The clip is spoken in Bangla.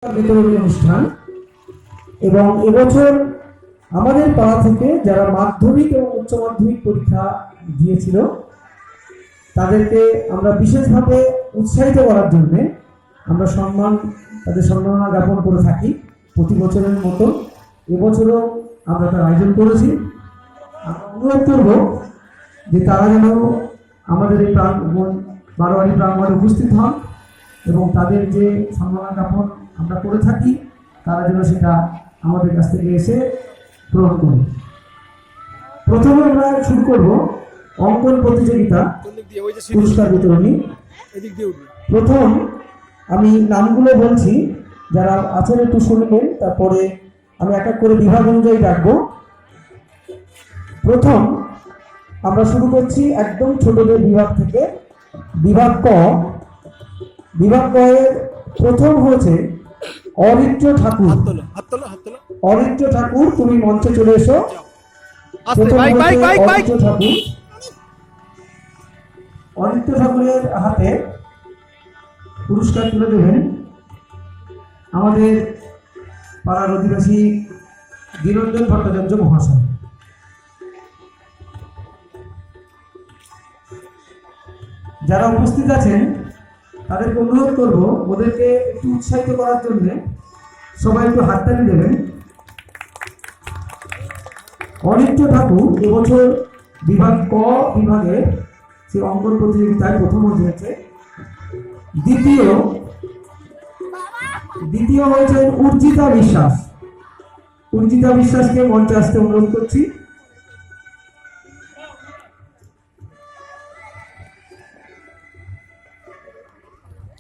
বিতরণী অনুষ্ঠান এবং এবছর আমাদের পাড়া থেকে যারা মাধ্যমিক এবং উচ্চ মাধ্যমিক পরীক্ষা দিয়েছিল তাদেরকে আমরা বিশেষভাবে উৎসাহিত করার জন্য আমরা তাদের সম্মাননা জ্ঞাপন করে থাকি প্রতি বছরের মতো এবছরও আমরা তার আয়োজন করেছি। আমরা অনুরোধ করব যে তারা যেন আমাদের এই বারোয়ারি প্রাঙ্গণে উপস্থিত হন এবং তাদের যে সম্মাননা জ্ঞাপন আমরা করে থাকি তারা যেন সেটা আমাদের কাছ থেকে এসে গ্রহণ করুন। প্রথমে আমরা শুরু করব অঙ্কন প্রতিযোগিতা পুরস্কার বিতরণী। প্রথম আমি নামগুলো বলছি, যারা আছেন একটু শুনবেন, তারপরে আমি এক এক করে বিভাগ অনুযায়ী ডাকবো। প্রথম আমরা শুরু করছি একদম ছোটদের বিভাগ থেকে। বিভাগ ক, বিভাগ ক এর প্রথম হয়েছে অরিত্র ঠাকুর। অরিত্র ঠাকুর, তুমি মঞ্চে চলে এসো। অরিত্র ঠাকুরের হাতে পুরস্কার তুলে দেবেন আমাদের পাড়ার অধিবাসী দীনরঞ্জন ভট্টাচার্য মহাশয়। যারা উপস্থিত আছেন তাদেরকে অনুরোধ করব ওদেরকে একটু উৎসাহিত করার জন্য সবাই একটু হাততালি দেবেন। অরিত্র ঠাকুর এবছর বিভাগ ক বিভাগে সে অঙ্কন প্রতিযোগিতায় প্রথম হয়েছে। দ্বিতীয় হয়েছে উর্জিতা বিশ্বাস। উর্জিতা বিশ্বাসকে মঞ্চে আসতে অনুরোধ করছি।